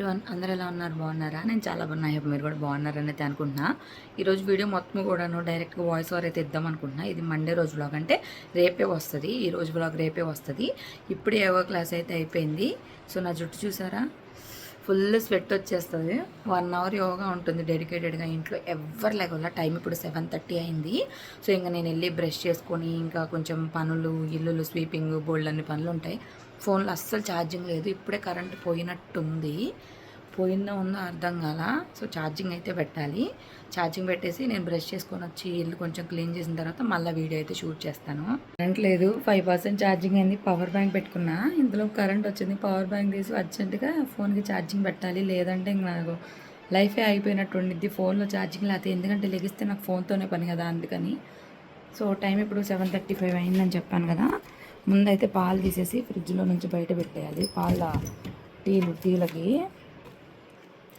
Everyone, అందరూ ఎలా ఉన్నారు? బాగున్నారా? నేను చాలా బాగున్నా. మీరు కూడా బాగున్నారని అయితే అనుకుంటున్నా. ఈరోజు వీడియో మొత్తం కూడాను డైరెక్ట్గా వాయిస్ ఓవర్ అయితే ఇద్దాం అనుకుంటున్నా. ఇది మండే రోజు వ్లాగ్, అంటే రేపే వస్తుంది. ఈ రోజు వ్లాగ్ రేపే వస్తుంది. ఇప్పుడే యోగా క్లాస్ అయితే అయిపోయింది. సో నా జుట్టు చూసారా, ఫుల్ స్వెట్ వచ్చేస్తుంది. 1 అవర్ యోగా ఉంటుంది డెడికేటెడ్గా. ఇంట్లో ఎవ్వరు లేకుండా టైం ఇప్పుడు 7:30 అయింది. సో ఇంకా నేను వెళ్ళి బ్రష్ చేసుకొని ఇంకా కొంచెం పనులు, ఇల్లులు స్వీపింగ్, బోల్డ్ అన్ని పనులు ఉంటాయి. ఫోన్లో అస్సలు ఛార్జింగ్ లేదు. ఇప్పుడే కరెంట్ పోయినట్టుంది. పోయిందో ఉందో అర్థం కాల. సో ఛార్జింగ్ అయితే పెట్టాలి. ఛార్జింగ్ పెట్టేసి నేను బ్రష్ చేసుకొని వచ్చి ఇల్లు కొంచెం క్లీన్ చేసిన తర్వాత మళ్ళీ వీడియో అయితే షూట్ చేస్తాను. కరెంట్ లేదు, 5% ఛార్జింగ్ అయింది. పవర్ బ్యాంక్ పెట్టుకున్నా, ఇందులో కరెంట్ వచ్చింది. పవర్ బ్యాంక్ తీసి అర్జెంటుగా ఫోన్కి ఛార్జింగ్ పెట్టాలి, లేదంటే ఇంకా నాకు లైఫే అయిపోయినట్టు ఉండిద్ది ఫోన్లో ఛార్జింగ్ లేకపోతే. ఎందుకంటే లెగిస్తే నాకు ఫోన్తోనే పని కదా, అందుకని. సో టైం ఇప్పుడు 7:35 అయిందని చెప్పాను కదా. ముందైతే పాలు తీసేసి ఫ్రిడ్జ్లో నుంచి బయట పెట్టేయాలి. పాల టీలకి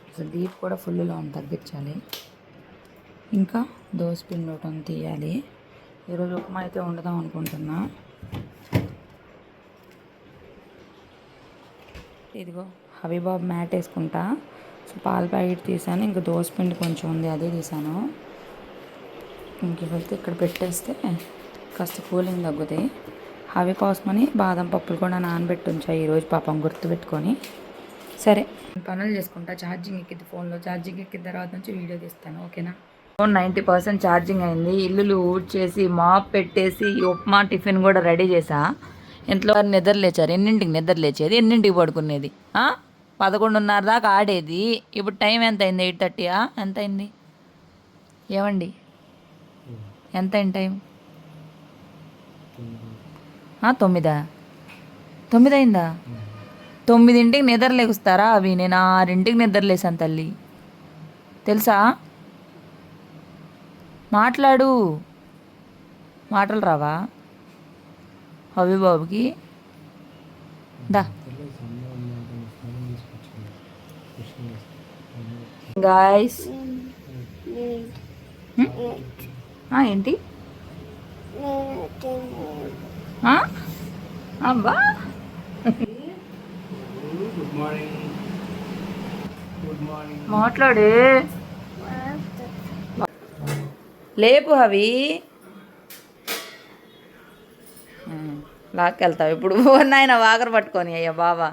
అసలు దీప్ కూడా ఫుల్గా తగ్గించాలి. ఇంకా దోసపిండి ఒకటి తీయాలి. ఈరోజు ఉప్మా అయితే వండుదాం అనుకుంటున్నా. ఇదిగో హబీబాబ్ మ్యాట్ వేసుకుంటా. సో పాల ప్యాకెట్ తీసాను, ఇంకా దోసపిండి కొంచెం ఉంది, అదే తీసాను. ఇంక వెళ్తే ఇక్కడ పెట్టేస్తే కాస్త కూలింగ్ తగ్గుతాయి. అవి కోసమని బాదం పప్పులు కూడా నానబెట్టి ఉంచాయి ఈరోజు, పాపం గుర్తుపెట్టుకొని. సరే పనులు చేసుకుంటా. ఛార్జింగ్ ఎక్కింది ఫోన్లో. ఛార్జింగ్ ఎక్కిన తర్వాత నుంచి వీడియో తీస్తాను, ఓకేనా? ఫోన్ 90% ఛార్జింగ్ అయింది. ఇల్లులు ఊడ్చేసి మాప్ పెట్టేసి ఉప్మా టిఫిన్ కూడా రెడీ చేసా. ఇంట్లో నిద్ర లేచారు. ఎన్నింటికి నిద్ర లేచేది, ఎన్నింటికి పడుకునేది? 11:30 దాకా ఆడేది. ఇప్పుడు టైం ఎంత అయింది? 8:30 ఎంత అయింది? ఏమండి, ఎంత అయింది టైం? 9 అయిందా? 9ంటికి నిద్ర లేగుస్తారా అవి? నేను 6ంటికి నిద్ర లేసాను తల్లి, తెలుసా? మాట్లాడు, మాటలు రావా హబీబాబుకి? దా గాయస్. ఏంటి అబ్బా, మాట్లాడే, లేపు హవి. లాక్కెళ్తావు ఇప్పుడు నాయన వాకర పట్టుకొని. అయ్యా బాబా,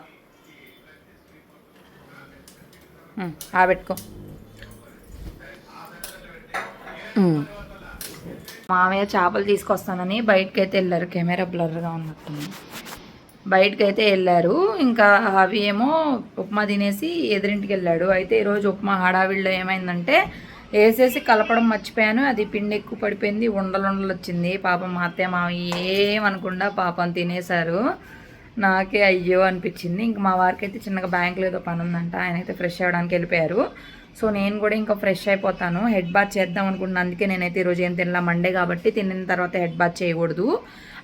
పెట్టుకో. మామయ్య చేపలు తీసుకొస్తానని బయటకైతే వెళ్ళారు. కెమెరా బ్లర్గా ఉన్నట్టుంది. బయటకైతే వెళ్ళారు. ఇంకా అవి ఏమో ఉప్మా తినేసి ఎదురింటికి వెళ్ళాడు. అయితే ఈరోజు ఉప్మా హడావిడిలో ఏమైందంటే వేసేసి కలపడం మర్చిపోయాను. అది పిండి ఎక్కువ పడిపోయింది, ఉండలు వచ్చింది. పాపం మా అత్తయ్య మామయ్య ఏమనకుండా పాపం తినేశారు. నాకే అయ్యో అనిపించింది. ఇంక మా వారికి అయితే చిన్నగా బ్యాంకులో ఏదో పని ఉందంట, ఆయన అయితే ఫ్రెష్ అవ్వడానికి వెళ్ళిపోయారు. సో నేను కూడా ఇంకా ఫ్రెష్ అయిపోతాను. హెడ్ బాత్ చేద్దాం అనుకుంటున్నాను. అందుకే నేనైతే ఈరోజు ఏం తినలా, మండే కాబట్టి. తినిన తర్వాత హెడ్ బాత్ చేయకూడదు.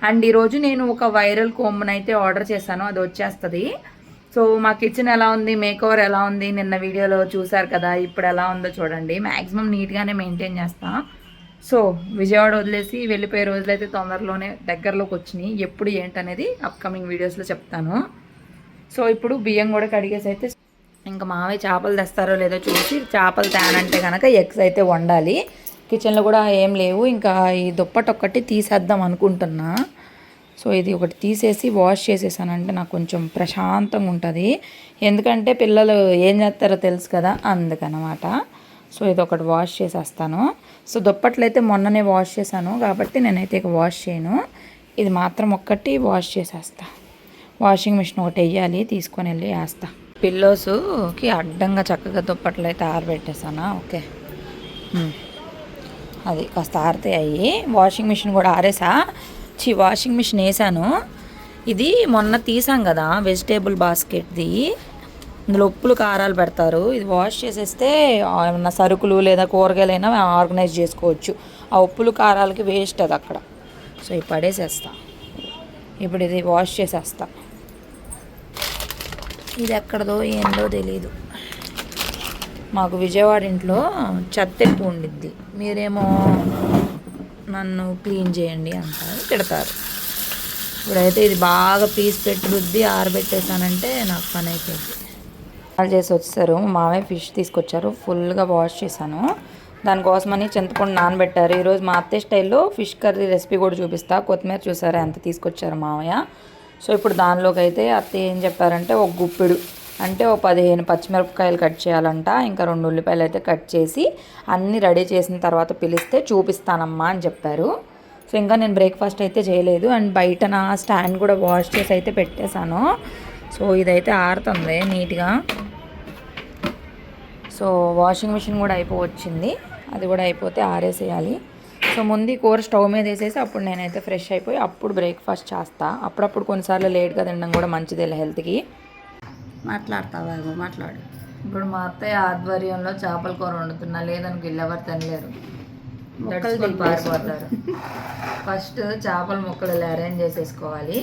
అండ్ ఈరోజు నేను ఒక వైరల్ కోమ్ని అయితే ఆర్డర్ చేశాను, అది వచ్చేస్తుంది. సో మా కిచెన్ ఎలా ఉంది, మేక్ ఓవర్ ఎలా ఉంది, నిన్న వీడియోలో చూసారు కదా, ఇప్పుడు ఎలా ఉందో చూడండి. మ్యాక్సిమం నీట్గానే మెయింటైన్ చేస్తాను. సో విజయవాడ వదిలేసి వెళ్ళిపోయే రోజులు అయితే తొందరలోనే దగ్గరలోకి వచ్చినాయి. ఎప్పుడు ఏంటనేది అప్కమింగ్ వీడియోస్లో చెప్తాను. సో ఇప్పుడు బియ్యం కూడా కడిగేసి అయితే ఇంకా మావే చేపలు తెస్తారో లేదో చూసి, చేపలు తేనంటే కనుక ఎగ్స్ అయితే వండాలి. కిచెన్లో కూడా ఏం లేవు. ఇంకా ఈ దుప్పటి ఒక్కటి తీసేద్దాం అనుకుంటున్నా. సో ఇది ఒకటి తీసేసి వాష్ చేసేసానంటే నాకు కొంచెం ప్రశాంతంగా ఉంటుంది. ఎందుకంటే పిల్లలు ఏం చేస్తారో తెలుసు కదా, అందుకనమాట. సో ఇది ఒకటి వాష్ చేసేస్తాను. సో దుప్పట్లు అయితే మొన్ననే వాష్ చేశాను కాబట్టి నేనైతే ఇక వాష్ చేయను. ఇది మాత్రం ఒక్కటి వాష్ చేసేస్తా. వాషింగ్ మిషన్ ఒకటి వేయాలి, తీసుకొని వెళ్ళి వేస్తా. పిల్లోస్కి అడ్డంగా చక్కగా దుప్పట్లు అయితే ఆరబెట్టేసానా. ఓకే, అది కాస్త ఆరితే అయ్యి వాషింగ్ మిషన్ కూడా ఆరేసా. వాషింగ్ మిషన్ వేసాను. ఇది మొన్న తీసాం కదా వెజిటేబుల్ బాస్కెట్ది, ఇందులో ఉప్పులు కారాలు పెడతారు. ఇది వాష్ చేసేస్తే ఏమన్నా సరుకులు లేదా కూరగాయలైనా ఆర్గనైజ్ చేసుకోవచ్చు. ఆ ఉప్పులు కారాలకి వేస్ట్ అది అక్కడ. సో ఇవి పడేసేస్తా. ఇప్పుడు ఇది వాష్ చేసేస్తా. ఇది ఎక్కడదో ఏందో తెలీదు. మాకు విజయవాడ ఇంట్లో చెత్త ఎక్కువ ఉండిద్ది. మీరేమో నన్ను క్లీన్ చేయండి అంటారు, తిడతారు. ఇప్పుడైతే ఇది బాగా పీస్ పెట్టి రుద్ది ఆరబెట్టేసానంటే నాకు పని అయిపోయింది. చేసి వచ్చారు. మా మామయ్య ఫిష్ తీసుకొచ్చారు, ఫుల్గా వాష్ చేశాను. దానికోసమని చింతపండు నానబెట్టారు. ఈరోజు మా అత్తయ్య స్టైల్లో ఫిష్ కర్రీ రెసిపీ కూడా చూపిస్తా. కొత్తిమీర చూసారా ఎంత తీసుకొచ్చారు మామయ్య. సో ఇప్పుడు దానిలోకి అయితే అత్తయ్య ఏం చెప్పారంటే ఒక గుప్పిడు అంటే ఒక 15 పచ్చిమిరపకాయలు కట్ చేయాలంట. ఇంకా 2 ఉల్లిపాయలు అయితే కట్ చేసి అన్నీ రెడీ చేసిన తర్వాత పిలిస్తే చూపిస్తానమ్మా అని చెప్పారు. సో ఇంకా నేను బ్రేక్ఫాస్ట్ అయితే చేయలేదు. అండ్ బయట నా స్టాండ్ కూడా వాష్ చేసి అయితే పెట్టేశాను. సో ఇదైతే ఆరుతుంది నీట్గా. సో వాషింగ్ మిషన్ కూడా అయిపోవచ్చింది, అది కూడా అయిపోతే ఆరేసేయాలి. సో ముందు కూర స్టవ్ మీద వేసేసి అప్పుడు నేనైతే ఫ్రెష్ అయిపోయి అప్పుడు బ్రేక్ఫాస్ట్ చేస్తా. అప్పుడప్పుడు కొన్నిసార్లు లేట్గా తినడం కూడా మంచిదే హెల్త్కి. మాట్లాడతావా? మాట్లాడు. ఇప్పుడు మా అత్తయ్య ఆధ్వర్యంలో చేపల కూర వండుతున్నా, లేదనుకో ఎవరు తినలేరు, ముక్కలు పారిపోతారు. ఫస్ట్ చేపల ముక్కలు అరేంజ్ చేసేసుకోవాలి,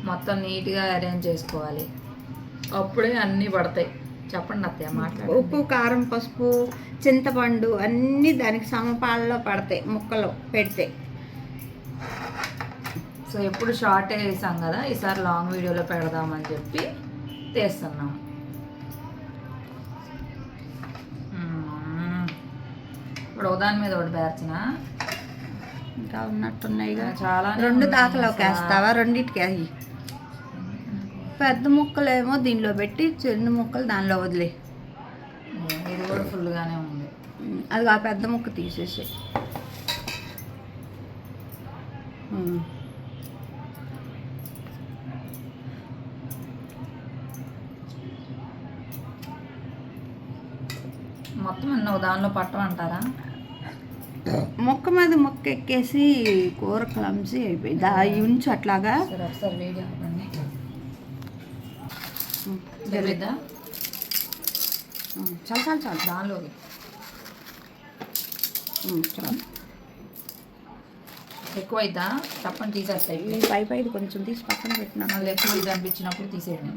మొత్తం నీట్గా అరేంజ్ చేసుకోవాలి, అప్పుడే అన్నీ పడతాయి. చెప్పండి అత్తయ్య, మాట్లాడు. ఉప్పు, కారం, పసుపు, చింతపండు అన్నీ దానికి సమపాలలో పడతాయి ముక్కలు పెడితే. సో ఎప్పుడు షార్టే వేసాం కదా, ఈసారి లాంగ్ వీడియోలో పెడదామని చెప్పి తీస్తున్నాం. ఇప్పుడు ఉదాహరణ మీద ఒకటి పేర్చిన ఇంకా ఉన్నట్టున్నాయిగా చాలా. 2 దాకలోకి వేస్తావా? 2టికి అవి పెద్ద ముక్కలేమో దీనిలో పెట్టి, చిన్న ముక్కలు దానిలో వదిలే. ఇది కూడా ఫుల్గానే ఉంది. అది ఆ పెద్ద ముక్క తీసేసి మొత్తం అన్న దానిలో పట్టమంటారా? మొక్క మీద మొక్క ఎక్కేసి కూర క్లమ్సీ అయిపోయింది. ఉంచు అట్లాగా. ఒకసారి వేడి అవ్వండి. జరిగిద్దా? చాలు చాలు చాలు. దానిలోకి చాలు. ఎక్కువ అవుతా తప్పని తీసేస్తాయి. పై కొంచెం తీసి పక్కన పెట్టినా మళ్ళీ ఎక్కువ ఇది అనిపించినప్పుడు తీసేయండి.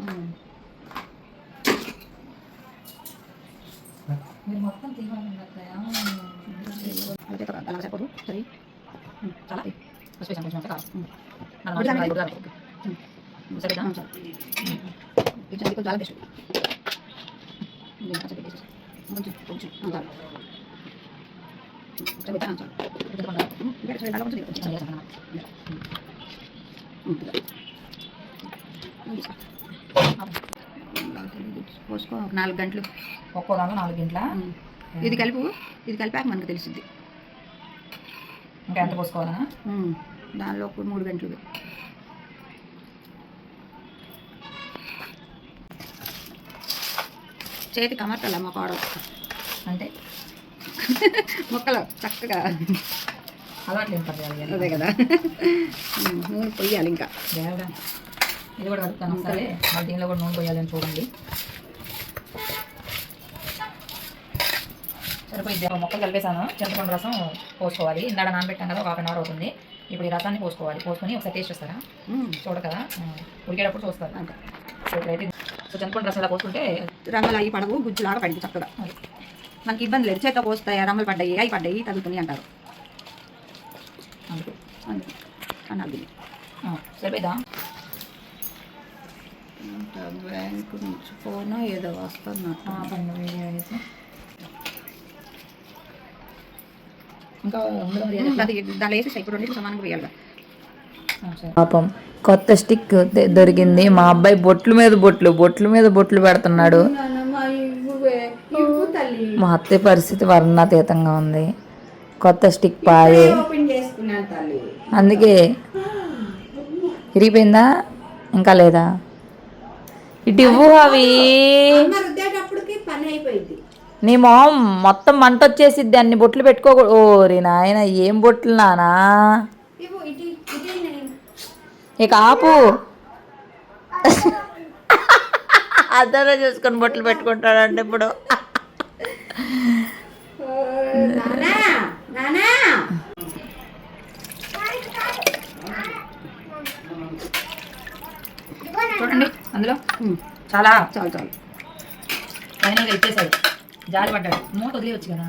మీరు మొత్తం తీయాలి. అలా చెప్పదు. సరే చాలా చాలా బెస్ట్. కొంచెం కొంచెం పోసుకో. 4 గంటలు ఒక్కో దాంట్లో 4 గంటల. ఇది కలిపాక మనకు తెలిసింది. ఇంకా ఎంత పోసుకోవాలా? దానిలో 3 గంటలు. చేతి కమర్తల అమ్మ కోడలు అంటే మొక్కలు చక్కగా అలవాట్లు ఏం పడతాయి. అదే కదా, నూనె పొయ్యాలి. ఇంకా దేవుడా, ఇది కూడా కలుపుతాను. సరే మరి దీనిలో కూడా నూనె పోయాలని చూడండి. సరిపోయింది. మొక్కలు కలిపేసాను. చింతపండు రసం పోసుకోవాలి. ఇందాక నానబెట్టాను కదా, ఒక 1/2 అవర్ అవుతుంది. ఇప్పుడు ఈ రసాన్ని పోసుకోవాలి. పోసుకొని ఒకసారి టేస్ట్ చేస్తారా? చూడ కదా, ఉడికేటప్పుడు చూస్తారు. అంతే. సో ఇప్పుడైతే చింతపండు రసం ఇలా పోసుకుంటే రంగులు అవి పడవు, గుజ్జులాగా పడింది చక్కగా. మనకి ఇబ్బంది లేదు. చేతితో పోస్తాయి, రంగులు పడ్డాయి, అవి పడ్డాయి, తగ్గుతున్నాయి అంటారు. అందుకు అన్నది సరిపోయిద్దా? బ్యాంకు నుంచి ఫోన్ ఏదో వస్తున్నట్టు. ఇంకా దాని వేసి ఇప్పుడు 2 సమానంగా వేయాలి. పాపం కొత్త స్టిక్ దొరికింది. మా అబ్బాయి బొట్ల మీద బొట్లు పెడుతున్నాడు. మా అత్తయ్య పరిస్థితి వర్ణాతీతంగా ఉంది. కొత్త స్టిక్ పాయే, అందుకే ఇరిగిపోయిందా? ఇంకా లేదా? ఇటు ఇవ్వు. అవి నీ మొహం మొత్తం మంట వచ్చేసిద్ది. అన్ని బొట్లు పెట్టుకోకూడదు. ఓరి నాయన, ఏం బొట్లు నానా? ఇక ఆపు. అద్దలో చూసుకొని బొట్లు పెట్టుకుంటాడంటే ఇప్పుడు. చూడండి, అందులో చాలా చాలు చాలు ఫైనల్గా ఇచ్చేసాడు. జారి పడ్డాడు. మూత వదిలేయచ్చు కదా.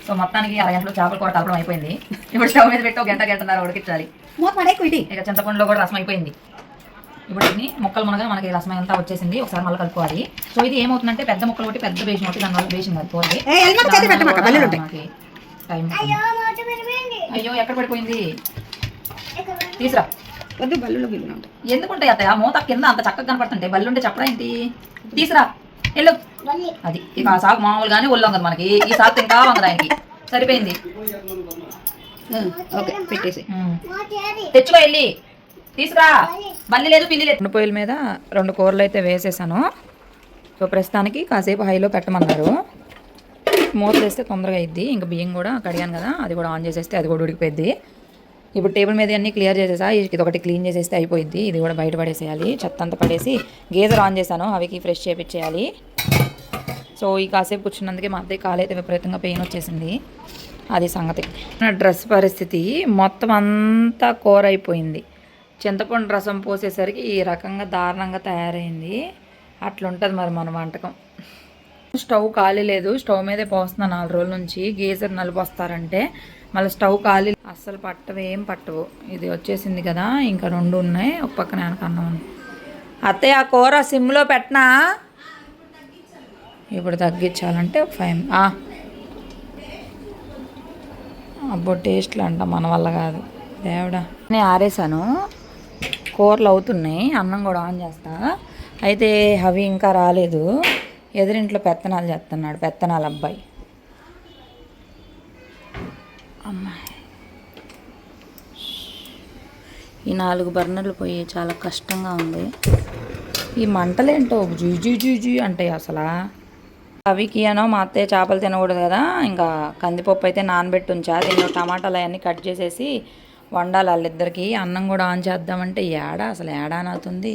సో మొత్తానికి 1 గంటలో చేపల కూర కలపడం అయిపోయింది. ఇప్పుడు స్టవ్ మీద పెట్టి 1 గంట 1.5 గంటన్నర ఉడికించాలి. ఇక చింతపండులో కూడా రసం అయిపోయింది. ఇప్పుడు దీన్ని ముక్కలు మునగా మనకి రసం అంతా వచ్చేసింది. ఒకసారి మళ్ళీ కలుపుకోవాలి. సో ఇది ఏమవుతుందంటే పెద్ద ముక్కలు ఒకటి పెద్ద బేషన్ ఒకటి దానివల్ల బేషన్ కాదు కూరది టైం. అయ్యో ఎక్కడ పడిపోయింది, తీసురా. వద్దు బల్లులో గిన్నె ఉంటాయి. ఎందుకుంటాయి అత్తయ్య మూత కింద అంత చక్కగా కనపడుతుంటే బల్లుంటే చెప్పరా ఏంటి, తీసురా వెళ్ళు. అది ఇక ఆ సాగు మామూలుగానే ఒళ్ళొంగదు మనకి, ఈ సాగు ఇంకా వంగదు ఆయనకి. సరిపోయింది, ఓకే పెట్టేసి తెచ్చుకో వెళ్ళి తీసురా. బల్లి లేదు పిల్లి లేదు. 2 పొయ్యిల మీద 2 కూరలు అయితే వేసేసాను. సో ప్రస్తుతానికి కాసేపు హైలో పెట్టమన్నారు. మూత వేస్తే తొందరగా అయింది. ఇంకా బియ్యం కూడా కడిగాను కదా, అది కూడా ఆన్ చేసేస్తే అది కూడా ఉడికిపోయింది. ఇప్పుడు టేబుల్ మీద అన్నీ క్లియర్ చేసేసా. ఇది ఒకటి క్లీన్ చేసేస్తే అయిపోయింది. ఇది కూడా బయట పడేసేయాలి, చెత్త అంతా పడేసి గేజర్ ఆన్ చేశాను, అవికి ఫ్రెష్ చేయించేయాలి. సో ఈ కాసేపు కూర్చున్నందుకే మా అత్తయ్య కాలైతే విపరీతంగా పెయిన్ వచ్చేసింది. అది సంగతి. నా డ్రెస్ పరిస్థితి మొత్తం అంతా కూర అయిపోయింది. చింతపండు రసం పోసేసరికి ఈ రకంగా దారుణంగా తయారైంది. అట్లుంటుంది మరి మన వంటకం. స్టవ్ ఖాళీ లేదు, స్టవ్ మీదే పోస్తున్నాను 4 రోజుల నుంచి. గీజర్ నలుపు వస్తారంటే మళ్ళీ స్టవ్ ఖాళీ అస్సలు ఏం పట్టవు. ఇది వచ్చేసింది కదా, ఇంకా 2 ఉన్నాయి, ఒక పక్కన వెనకన్నా ఉంది. అత్తయ్య ఆ కూర సిమ్లో పెట్టనా, ఇప్పుడు తగ్గించాలంటే 5 అబ్బో టేస్ట్లు అంట మన వల్ల కాదు దేవుడా. నేను ఆరేసాను, కూరలు అవుతున్నాయి, అన్నం కూడా ఆన్ చేస్తా. అయితే అవి ఇంకా రాలేదు, ఎదురింట్లో పెత్తనాలు చేస్తున్నాడు, పెత్తనాలు అబ్బాయి. అమ్మాయి ఈ 4 బర్నర్లు పోయి చాలా కష్టంగా ఉంది. ఈ మంటలేంటో జూజీ అంటే అసలు. అవికి అనో మా అత్తయ్య చేపలు తినకూడదు కదా, ఇంకా కందిపప్పు అయితే నానబెట్టి ఉంచా. దీనిలో టమాటాలు అవన్నీ కట్ చేసేసి వండాలి వాళ్ళిద్దరికి. అన్నం కూడా ఆన్ చేద్దామంటే అసలు ఏడానవుతుంది,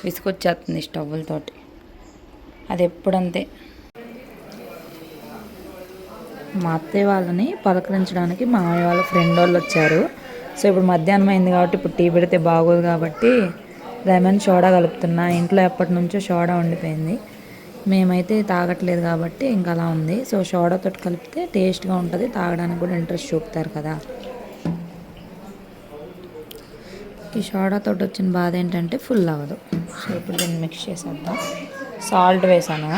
విసుకొచ్చేస్తుంది స్టవ్లతోటి. అది ఎప్పుడంతే. మా అత్తయ్య వాళ్ళని పలకరించడానికి మా మామయ్య వాళ్ళ ఫ్రెండ్ వాళ్ళు వచ్చారు. సో ఇప్పుడు మధ్యాహ్నం అయింది కాబట్టి ఇప్పుడు టీ పెడితే బాగోదు కాబట్టి లెమన్ సోడా కలుపుతున్నా. ఇంట్లో ఎప్పటి నుంచో సోడా ఉండిపోయింది, మేమైతే తాగట్లేదు కాబట్టి ఇంకా అలా ఉంది. సో సోడాతో కలిపితే టేస్ట్గా ఉంటుంది, తాగడానికి కూడా ఇంట్రెస్ట్ చూపుతారు కదా. ఈ సోడాతో వచ్చిన బాధ ఏంటంటే ఫుల్ అవ్వదు. సో ఇప్పుడు దీన్ని మిక్స్ చేసేద్దాం. సాల్ట్ వేసాను.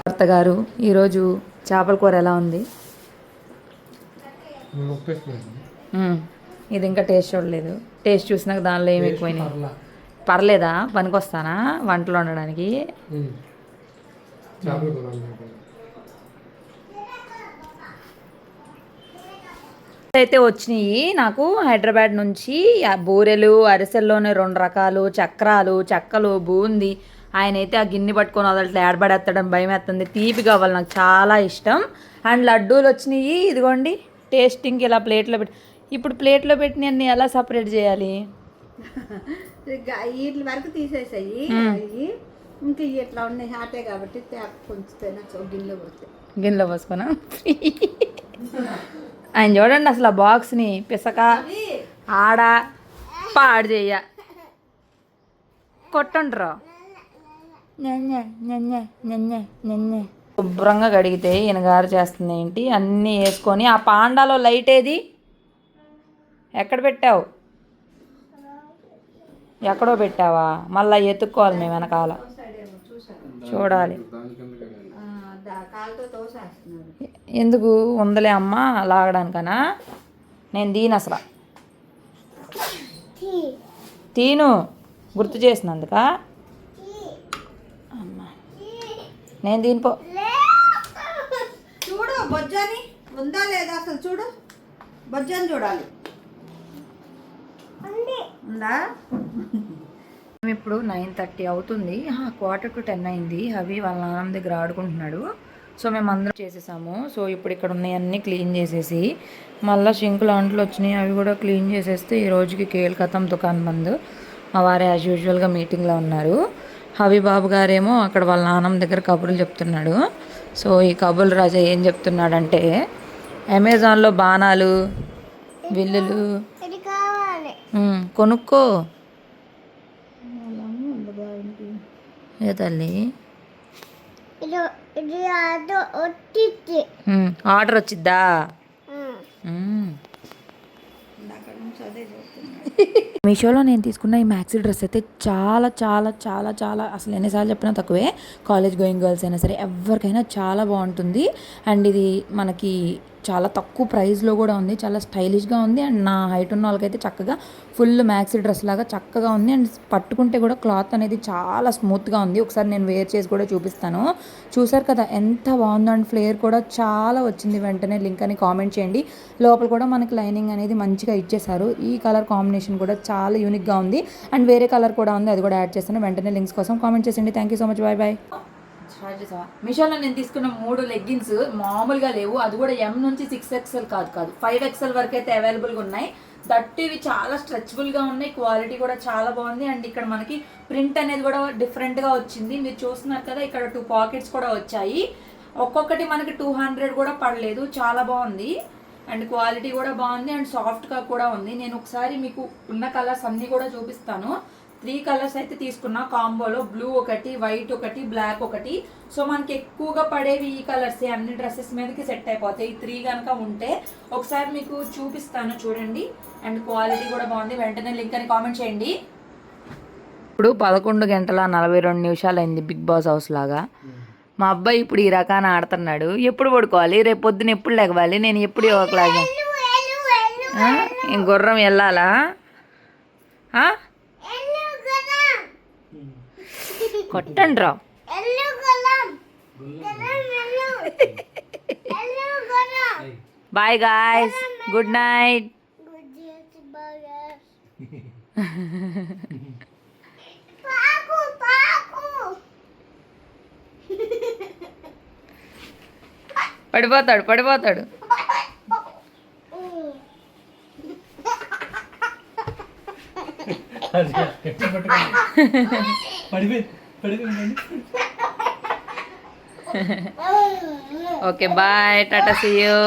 భర్త గారు ఈరోజు చేపల కూర ఎలా ఉంది? ఇది ఇంకా టేస్ట్ చూడలేదు. టేస్ట్ చూసినాక దానిలో ఏమి ఎక్కువైనాయి. పర్లేదా, పనికొస్తానా వంటలు వండడానికి? అయితే వచ్చినాయి నాకు హైదరాబాద్ నుంచి బూరెలు, అరిసెల్లోనే 2 రకాలు, చక్రాలు, చెక్కలు, బూంది. ఆయన అయితే ఆ గిన్నె పట్టుకొని వదలట్లే, ఏడబడేస్తాడని భయం వేస్తుంది. తీపి కావాలి, నాకు చాలా ఇష్టం. అండ్ లడ్డూలు వచ్చినాయి, ఇదిగోండి టేస్టింగ్కి ఇలా ప్లేట్లో పెట్టి. ఇప్పుడు ప్లేట్లో పెట్టిన అన్ని ఎలా సపరేట్ చేయాలి? వీటి వరకు తీసేసాయి, ఇంకా ఇట్లా ఉన్నాయి హాటే కాబట్టి కొంచెం గిన్నెలో పోసుకున్నా. ఆయన చూడండి అసలు ఆ బాక్స్ని పిసక ఆడ పాడు చెయ్య కొట్టండ్రా. శుభ్రంగా కడిగితే ఈయన గారు చేస్తుంది ఏంటి, అన్నీ వేసుకొని. ఆ పాండాలో లైట్ ఏది, ఎక్కడ పెట్టావు? ఎక్కడో పెట్టావా? మళ్ళీ ఎత్తుక్కోవాలి మేము వెనకాల, చూడాలి. ఎందుకు ఉందలే అమ్మ లాగడానికనా? నేను దీని అసలు తీను గుర్తు చేసినందుక అమ్మా, నేను దీనిపో. చూడు బొజ్జని ఉందా లేదా అసలు, చూడు బొజ్జని చూడాలి, ఉందా? ఇప్పుడు 9:30 అవుతుంది, 9:45 అయింది. అవి వాళ్ళ నాన్నమ్మ దగ్గర ఆడుకుంటున్నాడు. సో మేము అందరం చేసేసాము. సో ఇప్పుడు ఇక్కడ ఉన్నాయన్నీ క్లీన్ చేసేసి మళ్ళీ సింకులు అంట్లు వచ్చినాయి, అవి కూడా క్లీన్ చేసేస్తే ఈ రోజుకి కేల్ కథం దుకాణం బంద్. మా వారు యాజ్ యూజువల్గా మీటింగ్లో ఉన్నారు. హబీబాబు గారేమో అక్కడ వాళ్ళ నాన్నమ్మ దగ్గర కబుర్లు చెప్తున్నాడు. సో ఈ కబుర్లు రాజా ఏం చెప్తున్నాడంటే, అమెజాన్లో బాణాలు, బిల్లులు కొనుక్కో ఏ తల్లి ఆర్డర్ వచ్చిద్దా మీషోలో నేను తీసుకున్న ఈ మ్యాక్సీ డ్రెస్ అయితే చాలా చాలా చాలా చాలా అసలు ఎన్నిసార్లు చెప్పినా తక్కువే. కాలేజ్ గోయింగ్ గర్ల్స్ అయినా సరే ఎవరికైనా చాలా బాగుంటుంది. అండ్ ఇది మనకి చాలా తక్కువ ప్రైస్లో కూడా ఉంది, చాలా స్టైలిష్గా ఉంది. అండ్ నా హైట్ ఉన్న వాళ్ళకైతే చక్కగా ఫుల్ మ్యాక్సీ డ్రెస్ లాగా చక్కగా ఉంది. అండ్ పట్టుకుంటే కూడా క్లాత్ అనేది చాలా స్మూత్గా ఉంది. ఒకసారి నేను వేర్ చేసి కూడా చూపిస్తాను. చూసారు కదా ఎంత బాగుందో. అండ్ ఫ్లేర్ కూడా చాలా వచ్చింది. వెంటనే లింక్ అని కామెంట్ చేయండి. లోపల కూడా మనకి లైనింగ్ అనేది మంచిగా ఇచ్చేసారు. ఈ కలర్ కాంబినేషన్ కూడా చాలా యూనిక్గా ఉంది. అండ్ వేరే కలర్ కూడా ఉంది, అది కూడా యాడ్ చేస్తాను. వెంటనే లింక్స్ కోసం కామెంట్ చేయండి. Thank you so much. Bye bye. మీషోలో నేను తీసుకున్న 3 లెగ్గిన్స్ మామూలుగా లేవు. అది కూడా M నుంచి 6XL కాదు 5XL వరకు అయితే అవైలబుల్గా ఉన్నాయి. దట్టు ఇవి చాలా స్ట్రెచబుల్గా ఉన్నాయి. క్వాలిటీ కూడా చాలా బాగుంది. అండ్ ఇక్కడ మనకి ప్రింట్ అనేది కూడా డిఫరెంట్గా వచ్చింది. మీరు చూస్తున్నారు కదా, ఇక్కడ 2 పాకెట్స్ కూడా వచ్చాయి. ఒక్కొక్కటి మనకి 200 కూడా పడలేదు. చాలా బాగుంది. అండ్ క్వాలిటీ కూడా బాగుంది. అండ్ సాఫ్ట్గా కూడా ఉంది. నేను ఒకసారి మీకు ఉన్న కలర్స్ అన్నీ కూడా చూపిస్తాను. 3 కలర్స్ అయితే తీసుకున్నా కాంబోలో. బ్లూ ఒకటి, వైట్ ఒకటి, బ్లాక్ ఒకటి. సో మనకి ఎక్కువగా పడేవి ఈ కలర్స్. అన్ని డ్రెస్సెస్ మీదకి సెట్ అయిపోతాయి. ఈ 3 కనుక ఉంటే ఒకసారి మీకు చూపిస్తాను చూడండి. అండ్ క్వాలిటీ కూడా బాగుంది. వెంటనే లింక్ అని కామెంట్ చేయండి. ఇప్పుడు 11:42 అయింది బిగ్ బాస్ హౌస్ లాగా. మా అబ్బాయి ఇప్పుడు ఈ రకాన ఆడుతున్నాడు. ఎప్పుడు పడుకోవాలి, రేపు పొద్దున ఎప్పుడు లెగవాలి, నేను ఎప్పుడు యోగలాగా గుర్రం వెళ్ళాలా? కొట్టండి రా. Bye guys, good night. పడిపోతాడు. Okay bye, tata, see you.